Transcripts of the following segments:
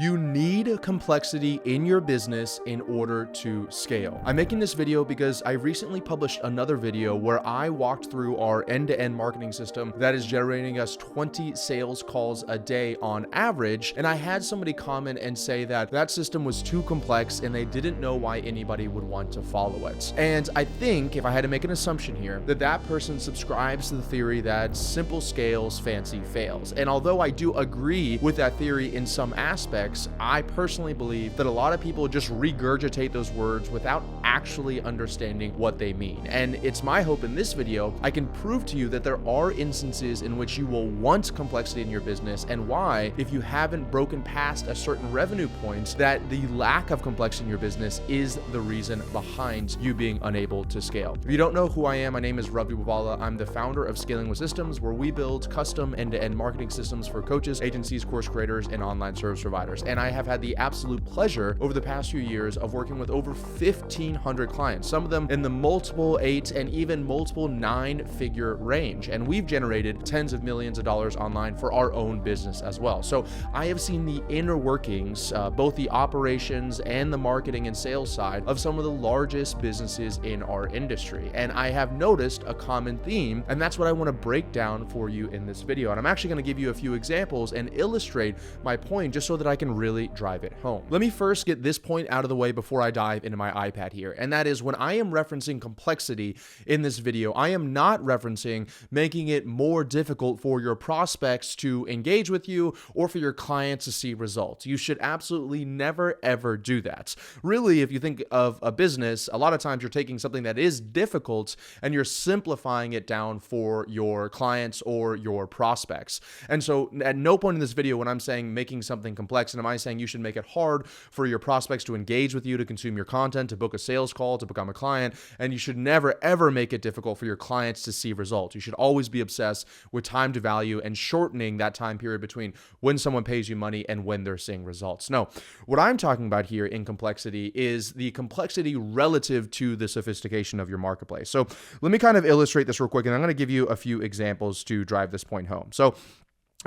You need complexity in your business in order to scale. I'm making this video because I recently published another video where I walked through our end-to-end marketing system that is generating us 20 sales calls a day on average. And I had somebody comment and say that that system was too complex and they didn't know why anybody would want to follow it. And I think if I had to make an assumption here, that person subscribes to the theory that simple scales, fancy fails. And although I do agree with that theory in some aspects, I personally believe that a lot of people just regurgitate those words without actually understanding what they mean. And it's my hope in this video, I can prove to you that there are instances in which you will want complexity in your business, and why, if you haven't broken past a certain revenue point, that the lack of complexity in your business is the reason behind you being unable to scale. If you don't know who I am, my name is Ravi Abuvala. I'm the founder of Scaling with Systems, where we build custom end-to-end marketing systems for coaches, agencies, course creators, and online service providers. And I have had the absolute pleasure over the past few years of working with over 1,500 clients, some of them in the multiple 8 and even multiple 9-figure range. And we've generated tens of millions of dollars online for our own business as well. So I have seen the inner workings, both the operations and the marketing and sales side of some of the largest businesses in our industry. And I have noticed a common theme, and that's what I want to break down for you in this video. And I'm actually going to give you a few examples and illustrate my point just so that I can really drive it home. Let me first get this point out of the way before I dive into my iPad here. And that is, when I am referencing complexity in this video, I am not referencing making it more difficult for your prospects to engage with you or for your clients to see results. You should absolutely never, ever do that. Really, if you think of a business, a lot of times you're taking something that is difficult and you're simplifying it down for your clients or your prospects. And so at no point in this video, when I'm saying making something complex, and am I saying you should make it hard for your prospects to engage with you, to consume your content, to book a sales call, to become a client, and you should never ever make it difficult for your clients to see results. You should always be obsessed with time to value and shortening that time period between when someone pays you money and when they're seeing results. No, what I'm talking about here in complexity is the complexity relative to the sophistication of your marketplace. So let me kind of illustrate this real quick, and I'm going to give you a few examples to drive this point home. So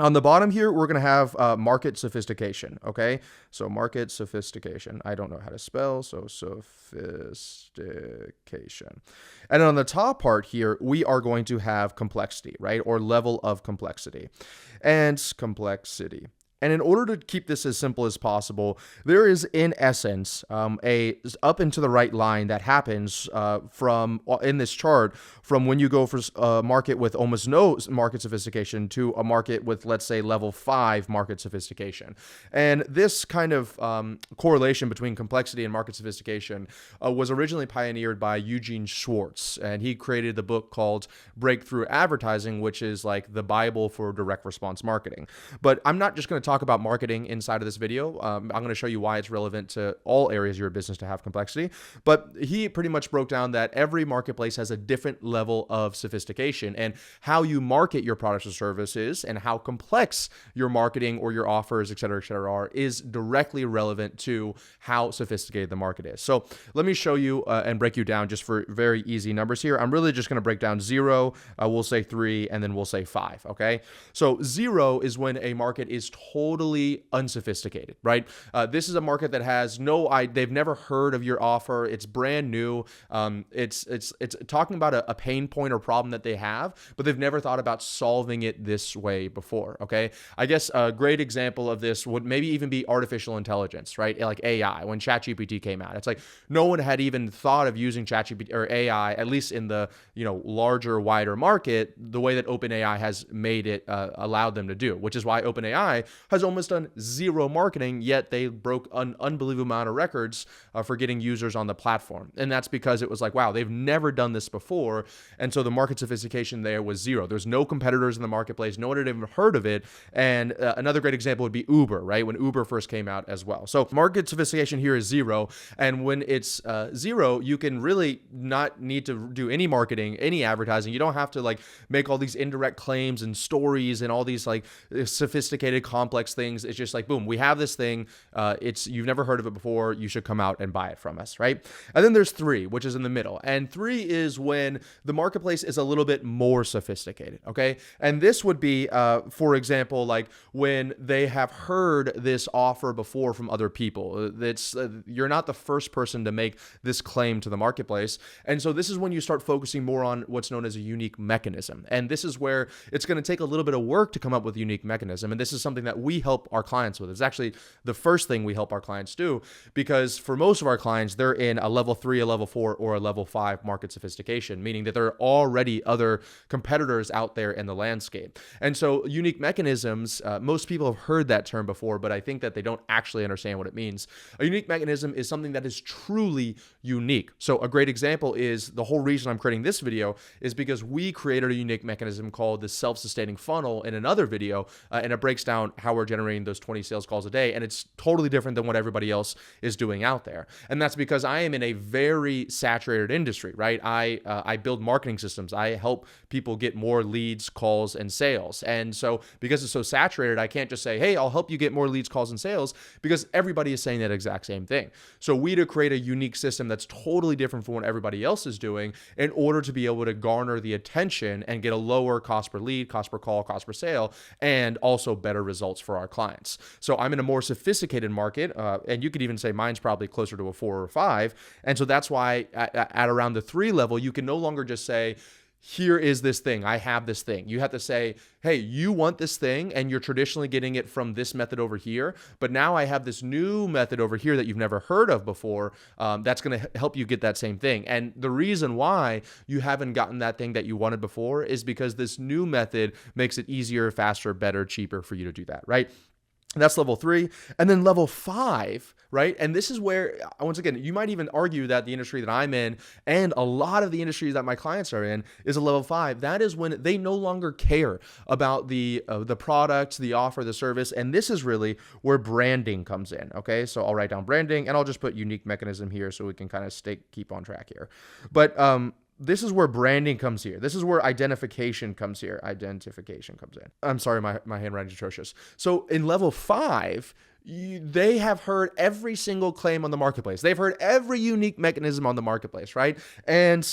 on the bottom here, we're going to have market sophistication, okay? So market sophistication. I don't know how to spell, so sophistication. And on the top part here, we are going to have complexity, right? Or level of complexity. And complexity. And in order to keep this as simple as possible, there is, in essence, a up and to the right line that happens from in this chart from when you go for a market with almost no market sophistication to a market with, let's say, level 5 market sophistication. And this kind of correlation between complexity and market sophistication was originally pioneered by Eugene Schwartz, and he created the book called Breakthrough Advertising, which is like the Bible for direct response marketing. But I'm not just going to talk about marketing inside of this video. I'm going to show you why it's relevant to all areas of your business to have complexity. But he pretty much broke down that every marketplace has a different level of sophistication, and how you market your products or services and how complex your marketing or your offers, et cetera, are, is directly relevant to how sophisticated the market is. So let me show you and break you down just for very easy numbers here. I'm really just going to break down 0, we'll say 3, and then we'll say 5, okay? So 0 is when a market is totally unsophisticated, right? This is a market that has they've never heard of your offer. It's brand new. It's talking about a pain point or problem that they have, but they've never thought about solving it this way before, okay? I guess a great example of this would maybe even be artificial intelligence, right? Like AI, when ChatGPT came out. It's like no one had even thought of using ChatGPT or AI, at least in the larger, wider market, the way that OpenAI has made it, allowed them to do, which is why OpenAI has almost done 0 marketing, yet they broke an unbelievable amount of records for getting users on the platform. And that's because it was like, wow, they've never done this before. And so the market sophistication there was 0. There's no competitors in the marketplace. No one had even heard of it. And another great example would be Uber, right? When Uber first came out as well. So market sophistication here is 0. And when it's 0, you can really not need to do any marketing, any advertising. You don't have to like make all these indirect claims and stories and all these like sophisticated, complex complex things. It's just like, boom, we have this thing. You've never heard of it before. You should come out and buy it from us, right? And then there's 3, which is in the middle. And 3 is when the marketplace is a little bit more sophisticated, okay? And this would be, for example, like when they have heard this offer before from other people. You're not the first person to make this claim to the marketplace. And so this is when you start focusing more on what's known as a unique mechanism. And this is where it's going to take a little bit of work to come up with a unique mechanism. And this is something that we help our clients with. It's actually the first thing we help our clients do, because for most of our clients, they're in a level 3, a level 4, or a level 5 market sophistication, meaning that there are already other competitors out there in the landscape. And so unique mechanisms, most people have heard that term before, but I think that they don't actually understand what it means. A unique mechanism is something that is truly unique. So a great example is the whole reason I'm creating this video is because we created a unique mechanism called the self-sustaining funnel in another video, and it breaks down how we're generating those 20 sales calls a day. And it's totally different than what everybody else is doing out there. And that's because I am in a very saturated industry, right? I build marketing systems. I help people get more leads, calls, and sales. And so because it's so saturated, I can't just say, hey, I'll help you get more leads, calls, and sales, because everybody is saying that exact same thing. So we to create a unique system that's totally different from what everybody else is doing in order to be able to garner the attention and get a lower cost per lead, cost per call, cost per sale, and also better results for our clients. So I'm in a more sophisticated market, and you could even say mine's probably closer to a 4 or 5. And so that's why at around the 3 level, you can no longer just say, here is this thing, I have this thing. You have to say, hey, you want this thing and you're traditionally getting it from this method over here, but now I have this new method over here that you've never heard of before, that's going to help you get that same thing. And the reason why you haven't gotten that thing that you wanted before is because this new method makes it easier, faster, better, cheaper for you to do that, right? That's level 3. And then level 5, right? And this is where, once again, you might even argue that the industry that I'm in and a lot of the industries that my clients are in is a level 5. That is when they no longer care about the product, the offer, the service. And this is really where branding comes in. Okay. So I'll write down branding and I'll just put unique mechanism here so we can kind of keep on track here. But, this is where branding comes here. This is where identification comes here. Identification comes in. I'm sorry, my handwriting's atrocious. So in level 5, they have heard every single claim on the marketplace. They've heard every unique mechanism on the marketplace, right? And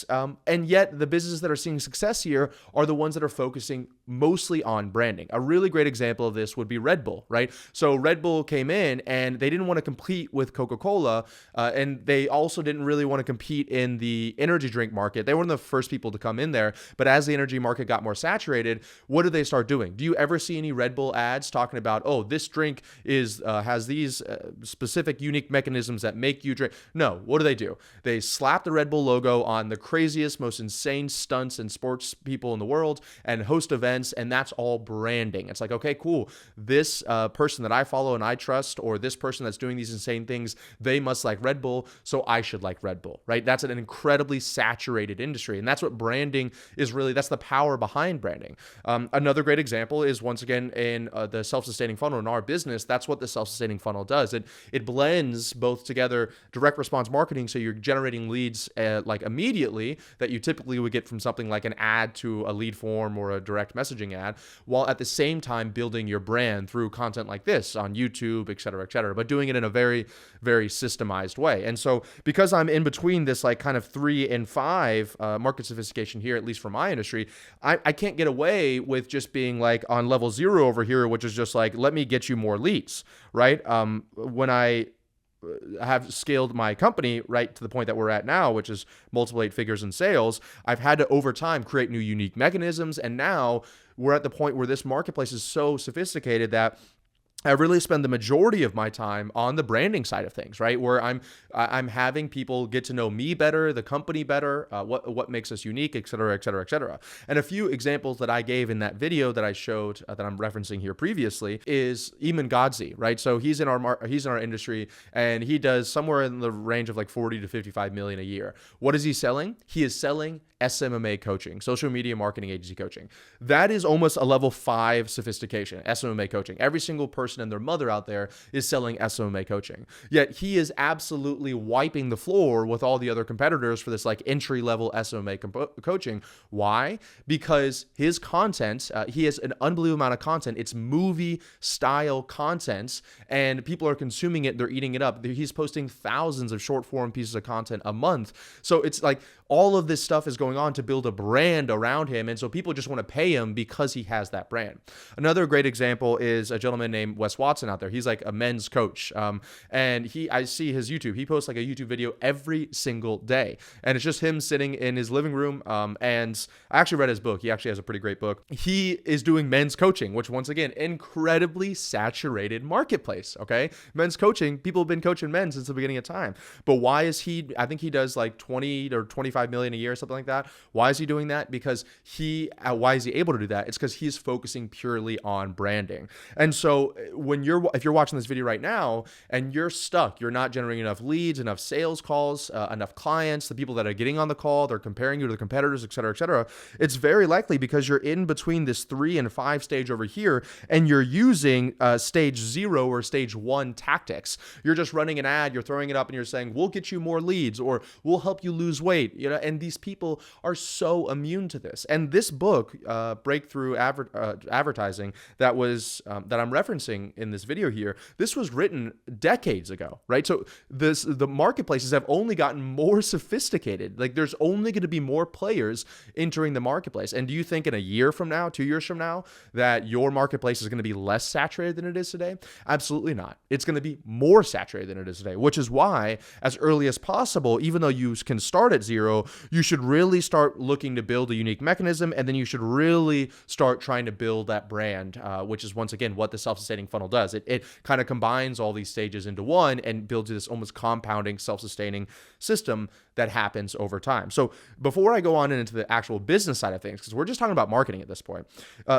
yet the businesses that are seeing success here are the ones that are focusing mostly on branding. A really great example of this would be Red Bull, right? So Red Bull came in and they didn't want to compete with Coca-Cola, and they also didn't really want to compete in the energy drink market. They were one of the first people to come in there, but as the energy market got more saturated, what did they start doing? Do you ever see any Red Bull ads talking about, oh, this drink has these specific unique mechanisms that make you drink? No. What do? They slap the Red Bull logo on the craziest, most insane stunts and sports people in the world and host events, and that's all branding. It's like, okay, cool. This person that I follow and I trust, or this person that's doing these insane things, they must like Red Bull, so I should like Red Bull, right? That's an incredibly saturated industry, and that's what branding is really. That's the power behind branding. Another great example is, once again, in the self-sustaining funnel in our business. That's what the self-sustaining funnel does. It blends both together direct response marketing, so you're generating leads like immediately that you typically would get from something like an ad to a lead form or a direct messaging ad, while at the same time building your brand through content like this on YouTube, et cetera, but doing it in a very, very systemized way. And so because I'm in between this like kind of 3 and 5 market sophistication here, at least for my industry, I can't get away with just being like on level 0 over here, which is just like, let me get you more leads, right? When I have scaled my company right to the point that we're at now, which is multiple 8 figures in sales, I've had to over time create new unique mechanisms. And now we're at the point where this marketplace is so sophisticated that I really spend the majority of my time on the branding side of things, right? Where I'm having people get to know me better, the company better, what makes us unique, et cetera, et cetera, et cetera. And a few examples that I gave in that video that I showed that I'm referencing here previously is Eamon Godzi, right? So he's in our industry, and he does somewhere in the range of like 40 to 55 million a year. What is he selling? He is selling SMMA coaching, social media marketing agency coaching. That is almost a level 5 sophistication, SMMA coaching. Every single person and their mother out there is selling SMMA coaching. Yet he is absolutely wiping the floor with all the other competitors for this like entry level SMMA coaching. Why? Because his content, he has an unbelievable amount of content. It's movie style content, and people are consuming it. They're eating it up. He's posting thousands of short form pieces of content a month. So it's like all of this stuff is going on to build a brand around him. And so people just want to pay him because he has that brand. Another great example is a gentleman named Wes Watson out there. He's like a men's coach. And I see his YouTube. He posts like a YouTube video every single day. And it's just him sitting in his living room. And I actually read his book. He actually has a pretty great book. He is doing men's coaching, which once again, incredibly saturated marketplace. Okay. Men's coaching, people have been coaching men since the beginning of time. But why is I think he does like 20 or 25 million a year, something like that. Why is he doing that? Because why is he able to do that? It's because he's focusing purely on branding. And so if you're watching this video right now and you're stuck, you're not generating enough leads, enough sales calls, enough clients, the people that are getting on the call, they're comparing you to the competitors, et cetera, it's very likely because you're in between this 3 and 5 stage over here and you're using stage 0 or stage 1 tactics. You're just running an ad, you're throwing it up and you're saying, we'll get you more leads or we'll help you lose weight. And these people are so immune to this. And this book, Breakthrough Advertising, that I'm referencing in this video here, this was written decades ago, right? So the marketplaces have only gotten more sophisticated. Like there's only going to be more players entering the marketplace. And do you think in a year from now, 2 years from now, that your marketplace is going to be less saturated than it is today? Absolutely not. It's going to be more saturated than it is today, which is why as early as possible, even though you can start at 0, you should really start looking to build a unique mechanism. And then you should really start trying to build that brand, which is once again what the self-sustaining funnel does. It kind of combines all these stages into one and builds this almost compounding self-sustaining system that happens over time. So before I go on into the actual business side of things, because we're just talking about marketing at this point,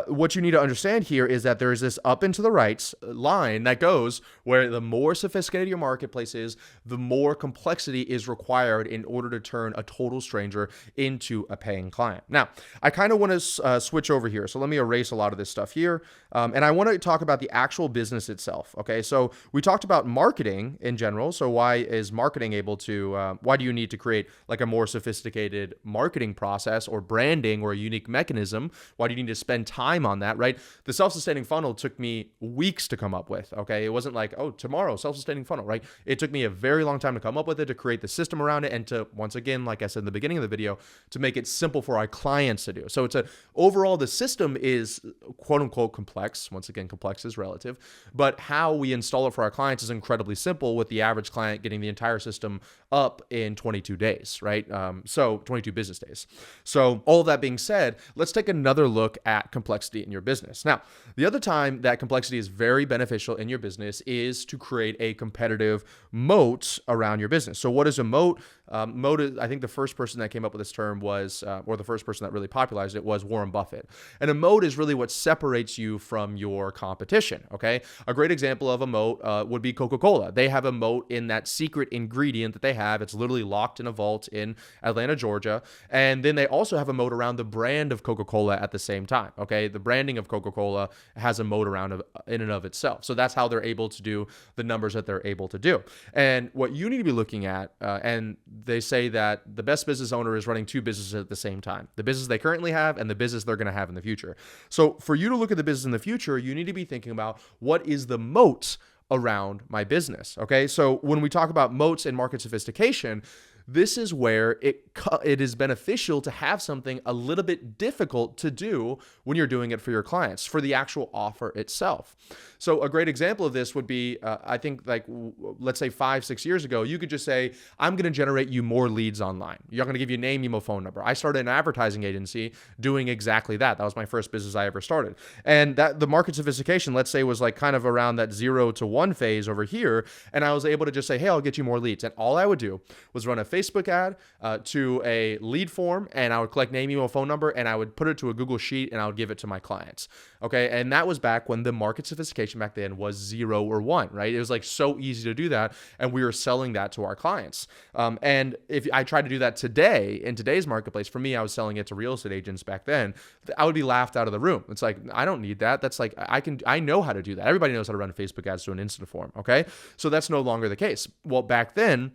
what you need to understand here is that there's this up and to the right line that goes where the more sophisticated your marketplace is, the more complexity is required in order to turn a total stranger into a paying client. Now, I kind of want to switch over here. So let me erase a lot of this stuff here. And I want to talk about the actual business itself. Okay. So we talked about marketing in general. So why is marketing able to, why do you need to create like a more sophisticated marketing process or branding or a unique mechanism? Why do you need to spend time on that, right? The self-sustaining funnel took me weeks to come up with. Okay. It wasn't like, oh, tomorrow, self-sustaining funnel, right? It took me a very long time to come up with it, to create the system around it. And to, once again, like I said in the beginning of the video, to make it simple for our clients to do. So overall, the system is quote unquote complex. Once again, complex is relative, but how we install it for our clients is incredibly simple, with the average client getting the entire system up in 22 days, right? So 22 business days. So all of that being said, let's take another look at complexity in your business. Now, the other time that complexity is very beneficial in your business is to create a competitive moat around your business. So what is a moat? Moat is, I think the first person that came up with this term was, or the first person that really popularized it was Warren Buffett. And a moat is really what separates you from your competition, okay? A great example of a moat would be Coca-Cola. They have a moat in that secret ingredient that they have. It's literally locked in a vault in Atlanta, Georgia. And then they also have a moat around the brand of Coca-Cola at the same time, okay? The branding of Coca-Cola has a moat around in and of itself. So that's how they're able to do the numbers that they're able to do. And what you need to be looking at, and they say that the best business owner is running 2 businesses at the same time: the business they currently have and the business they're going to have in the future. So for you to look at the business in the future, you need to be thinking about what is the moat around my business. Okay. So when we talk about moats and market sophistication, this is where it is beneficial to have something a little bit difficult to do when you're doing it for your clients, for the actual offer itself. So a great example of this would be, I think like, let's say 5-6 years ago, you could just say, I'm going to generate you more leads online. You're going to give you a name, email, phone number. I started an advertising agency doing exactly that. That was my first business I ever started. And that the market sophistication, let's say, was like kind of around that 0 to 1 phase over here. And I was able to just say, hey, I'll get you more leads. And all I would do was run a Facebook Facebook ad to a lead form, and I would collect name, email, phone number, and I would put it to a Google Sheet, and I would give it to my clients. Okay. And that was back when the market sophistication back then was 0 or 1, right? It was like so easy to do that. And we were selling that to our clients. And if I tried to do that today in today's marketplace, for me, I was selling it to real estate agents back then, I would be laughed out of the room. It's like, I don't need that. That's like, I know how to do that. Everybody knows how to run Facebook ads to an instant form. Okay. So that's no longer the case. Well, back then,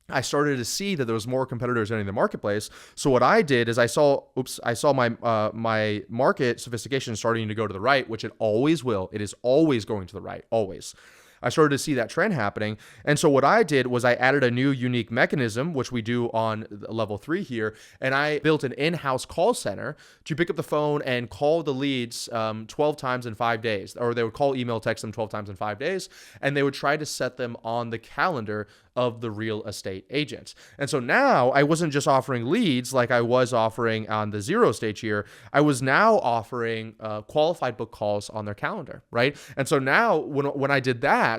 I started to see that there was more competitors entering the marketplace. So what I did is I saw my my market sophistication starting to go to the right, which it always will. It is always going to the right, always. I started to see that trend happening. And so what I did was I added a new unique mechanism, which we do on level 3 here. And I built an in-house call center to pick up the phone and call the leads 12 times in 5 days, or they would call, email, text them 12 times in 5 days. And they would try to set them on the calendar of the real estate agents. And so now I wasn't just offering leads like I was offering on the 0 stage here. I was now offering qualified book calls on their calendar, right? And so now when I did that,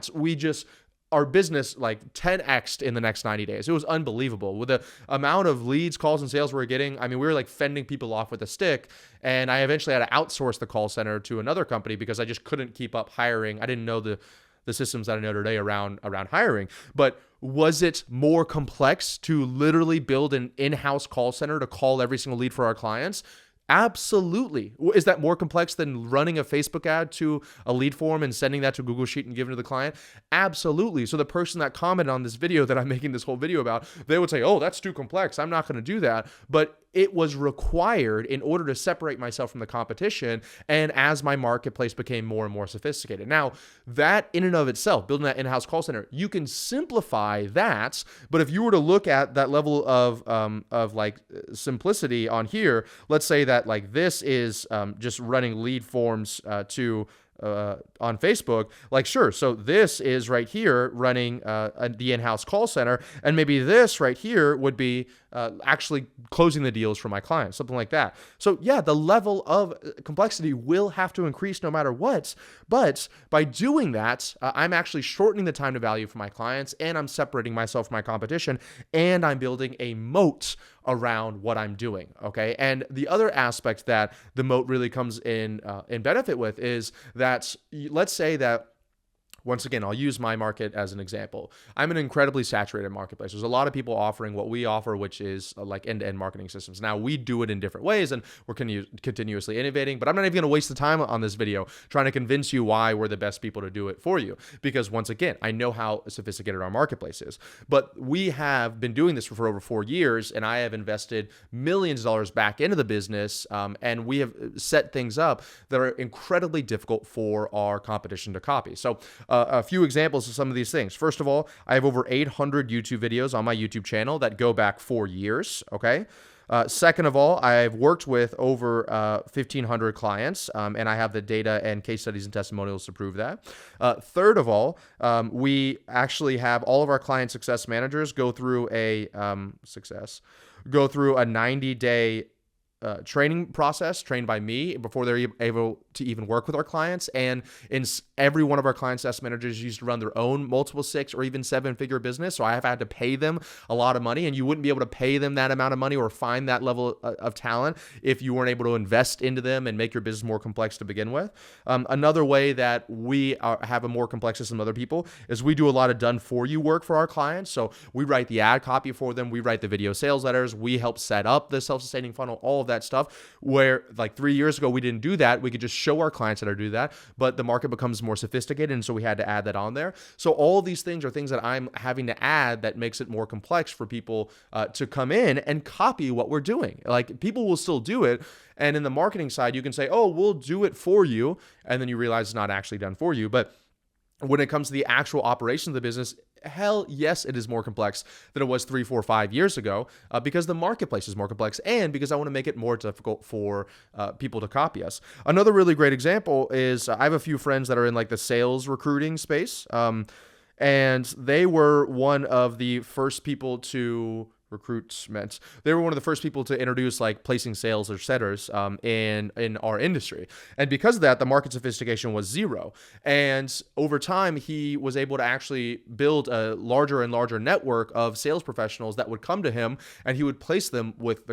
our business like 10x'd in the next 90 days. It was unbelievable with the amount of leads, calls, and sales we were getting. I mean, we were like fending people off with a stick. And I eventually had to outsource the call center to another company because I just couldn't keep up hiring. I didn't know the systems that I know today around hiring. But was it more complex to literally build an in-house call center to call every single lead for our clients? Absolutely. Is that more complex than running a Facebook ad to a lead form and sending that to Google Sheet and giving it to the client? Absolutely. So the person that commented on this video that I'm making this whole video about, they would say, oh, that's too complex. I'm not going to do that. But it was required in order to separate myself from the competition. And as my marketplace became more and more sophisticated. Now, that in and of itself, building that in-house call center, you can simplify that. But if you were to look at that level of like simplicity on here, let's say that like this is just running lead forms to on Facebook, like sure. So this is right here running the in-house call center, and maybe this right here would be actually closing the deals for my clients, something like that. So yeah, the level of complexity will have to increase no matter what. But by doing that, I'm actually shortening the time to value for my clients, and I'm separating myself from my competition, and I'm building a moat around what I'm doing. Okay. And the other aspect that the moat really comes in benefit with is that let's say that, once again, I'll use my market as an example. I'm an incredibly saturated marketplace. There's a lot of people offering what we offer, which is like end-to-end marketing systems. Now, we do it in different ways, and we're continuously innovating, but I'm not even going to waste the time on this video trying to convince you why we're the best people to do it for you. Because once again, I know how sophisticated our marketplace is. But we have been doing this for over 4 years, and I have invested millions of dollars back into the business, and we have set things up that are incredibly difficult for our competition to copy. So a few examples of some of these things. First of all, I have over 800 YouTube videos on my YouTube channel that go back 4 years, okay? Second of all, I've worked with over 1,500 clients, and I have the data and case studies and testimonials to prove that. Third of all, we actually have all of our client success managers go through a 90-day training process, trained by me before they're able to even work with our clients. And in every one of our client success managers used to run their own multiple 6 or even 7-figure business. So I have had to pay them a lot of money, and you wouldn't be able to pay them that amount of money or find that level of talent if you weren't able to invest into them and make your business more complex to begin with. Another way that we have a more complex system than other people is we do a lot of done for you work for our clients. So we write the ad copy for them. We write the video sales letters. We help set up the self-sustaining funnel, all of that stuff, where like 3 years ago, we didn't do that. We could just show our clients how to do that, but the market becomes more sophisticated. And so we had to add that on there. So all of these things are things that I'm having to add that makes it more complex for people to come in and copy what we're doing. Like people will still do it. And in the marketing side, you can say, oh, we'll do it for you. And then you realize it's not actually done for you. But when it comes to the actual operation of the business, hell yes, it is more complex than it was 3, 4, 5 years ago because the marketplace is more complex and because I want to make it more difficult for people to copy us. Another really great example is I have a few friends that are in like the sales recruiting space, and they were one of the first people to recruitment. They were one of the first people to introduce like placing sales or setters in our industry. And because of that, the market sophistication was zero. And over time, he was able to actually build a larger and larger network of sales professionals that would come to him, and he would place them with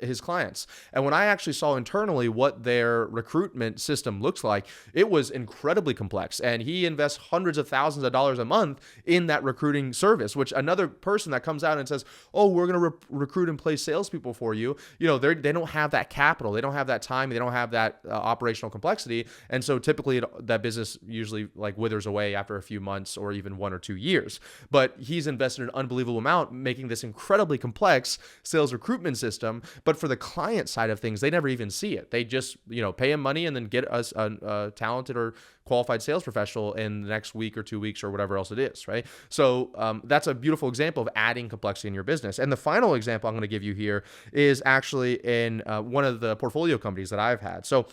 his clients. And when I actually saw internally what their recruitment system looks like, it was incredibly complex. And he invests hundreds of thousands of dollars a month in that recruiting service, which another person that comes out and says, oh, we're going to recruit and place salespeople for you, they don't have that capital, they don't have that time, they don't have that operational complexity. And so typically that business usually like withers away after a few months or even 1 or 2 years. But he's invested an unbelievable amount making this incredibly complex sales recruitment system. But for the client side of things, they never even see it. They just, pay him money and then get us a talented or qualified sales professional in the next week or 2 weeks or whatever else it is, right? So that's a beautiful example of adding complexity in your business. And the final example I'm going to give you here is actually in one of the portfolio companies that I've had. So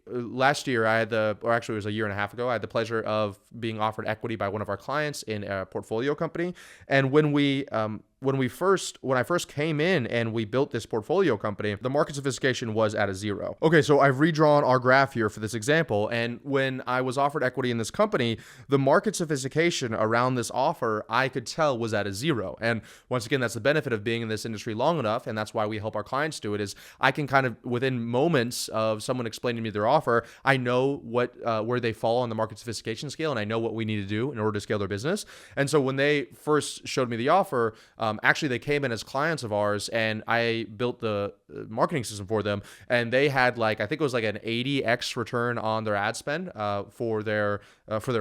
last year it was a year and a half ago, I had the pleasure of being offered equity by one of our clients in a portfolio company. And when I first came in and we built this portfolio company, the market sophistication was at a zero. Okay, so I've redrawn our graph here for this example. And when I was offered equity in this company, the market sophistication around this offer, I could tell was at a zero. And once again, that's the benefit of being in this industry long enough. And that's why we help our clients do it, is I can kind of, within moments of someone explaining to me their offer, I know where they fall on the market sophistication scale, and I know what we need to do in order to scale their business. And so when they first showed me the offer, actually they came in as clients of ours, and I built the marketing system for them, and they had I think it was like an 80x return on their ad spend for their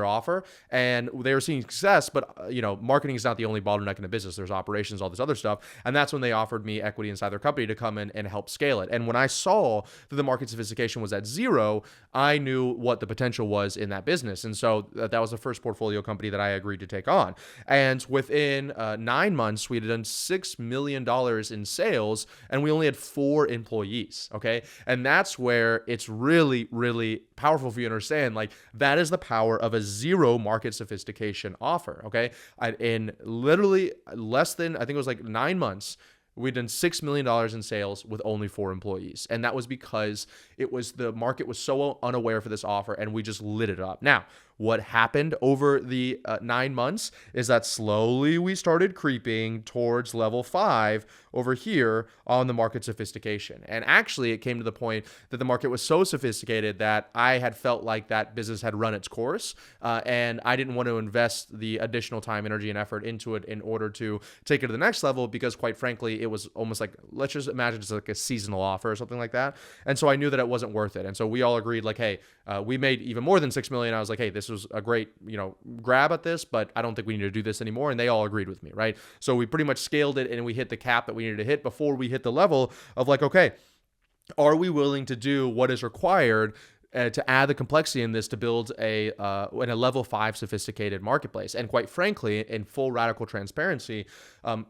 offer, and they were seeing success. But marketing is not the only bottleneck in the business. There's operations, all this other stuff, and that's when they offered me equity inside their company to come in and help scale it. And when I saw that the market sophistication was at zero, I knew what the potential was in that business, and so that was the first portfolio company that I agreed to take on. And within 9 months, we had done $6 million in sales, and we only had 4 employees. Okay, and that's where it's really, really powerful for you to understand. That is the power of a zero market sophistication offer. Okay, in literally less than, I think it was 9 months, we'd done $6 million in sales with only 4 employees. And that was because the market was so unaware for this offer, and we just lit it up. Now, what happened over the 9 months is that slowly we started creeping towards level 5 over here on the market sophistication. And actually, it came to the point that the market was so sophisticated that I had felt like that business had run its course, and I didn't want to invest the additional time, energy, and effort into it in order to take it to the next level, because quite frankly, it was almost like, let's just imagine it's like a seasonal offer or something like that. And so I knew that it wasn't worth it. And so we all agreed, hey, we made even more than 6 million. I was like, hey, this was a great, grab at this, but I don't think we need to do this anymore. And they all agreed with me, right? So we pretty much scaled it, and we hit the cap that we needed to hit before we hit the level of okay, are we willing to do what is required to add the complexity in this to build in a level 5 sophisticated marketplace? And quite frankly, in full radical transparency,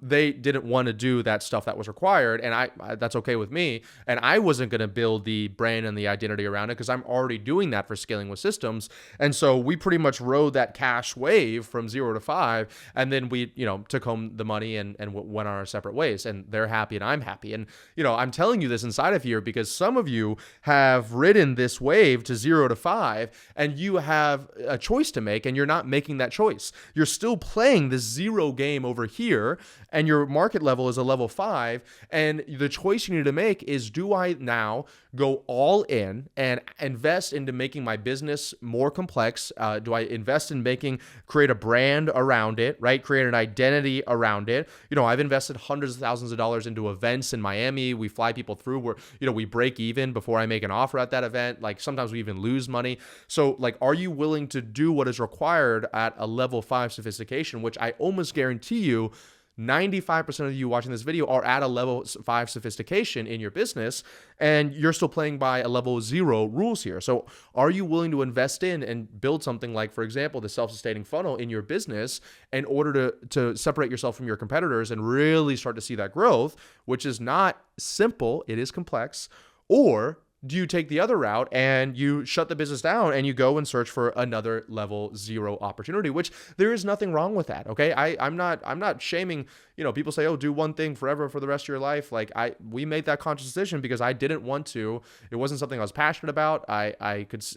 they didn't want to do that stuff that was required, and that's okay with me. And I wasn't going to build the brand and the identity around it, because I'm already doing that for scaling with systems. And so we pretty much rode that cash wave from 0 to 5, and then we took home the money and went on our separate ways. And they're happy and I'm happy. And I'm telling you this inside of here because some of you have ridden this wave to 0 to 5, and you have a choice to make, and you're not making that choice. You're still playing this zero game over here, and your market level is a level 5, and the choice you need to make is, do I now go all in and invest into making my business more complex? Do I invest in create a brand around it, right? Create an identity around it. I've invested hundreds of thousands of dollars into events in Miami. We fly people through where, we break even before I make an offer at that event. Sometimes we even lose money. So are you willing to do what is required at a level 5 sophistication, which I almost guarantee you 95% of you watching this video are at a level 5 sophistication in your business, and you're still playing by a level 0 rules here. So are you willing to invest in and build something like, for example, the self-sustaining funnel in your business in order to separate yourself from your competitors and really start to see that growth, which is not simple, it is complex? Or do you take the other route and you shut the business down and you go and search for another level 0 opportunity, which there is nothing wrong with that. Okay. I'm not shaming, people say, oh, do one thing forever for the rest of your life. Like we made that conscious decision because I didn't want to. It wasn't something I was passionate about.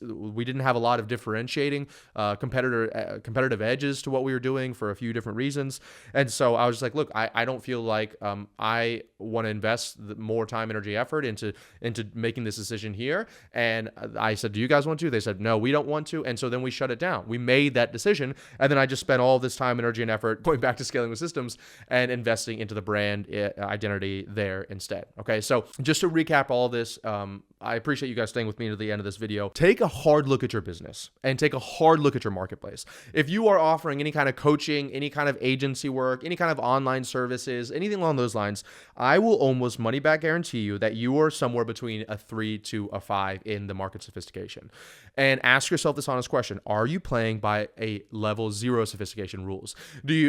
We didn't have a lot of differentiating competitive edges to what we were doing for a few different reasons. And so I was just like, look, I don't feel like I want to invest more time, energy, effort into making this decision here. And I said, do you guys want to? They said, no, we don't want to. And so then we shut it down. We made that decision. And then I just spent all this time, energy, and effort going back to scaling with systems and investing into the brand identity there instead. Okay. So just to recap all this, I appreciate you guys staying with me to the end of this video. Take a hard look at your business and take a hard look at your marketplace. If you are offering any kind of coaching, any kind of agency work, any kind of online services, anything along those lines, I will almost money back guarantee you that you are somewhere between a 3 to a 5 in the market sophistication. And ask yourself this honest question. Are you playing by a level 0 sophistication rules?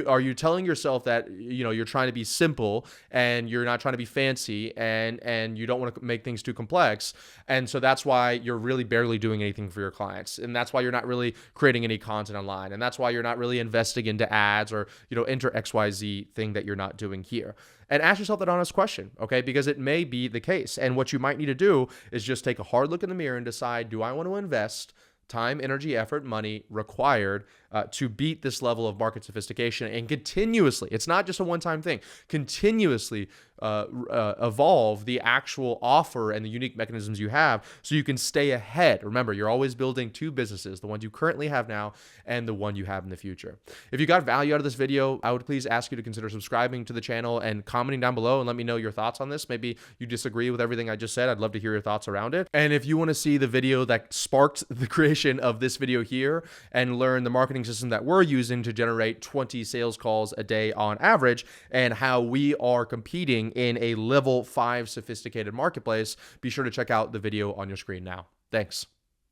Are you telling yourself that, you're trying to be simple and you're not trying to be fancy and you don't want to make things too complex? And so that's why you're really barely doing anything for your clients. And that's why you're not really creating any content online. And that's why you're not really investing into ads or, enter XYZ thing that you're not doing here. And ask yourself that honest question, okay? Because it may be the case. And what you might need to do is just take a hard look in the mirror and decide, do I want to invest time, energy, effort, money required to beat this level of market sophistication and continuously, it's not just a one-time thing, continuously evolve the actual offer and the unique mechanisms you have so you can stay ahead. Remember, you're always building 2 businesses, the ones you currently have now and the one you have in the future. If you got value out of this video, I would please ask you to consider subscribing to the channel and commenting down below and let me know your thoughts on this. Maybe you disagree with everything I just said. I'd love to hear your thoughts around it. And if you want to see the video that sparked the creation of this video here and learn the marketing system that we're using to generate 20 sales calls a day on average and how we are competing in a level 5 sophisticated marketplace, be sure to check out the video on your screen now. Thanks.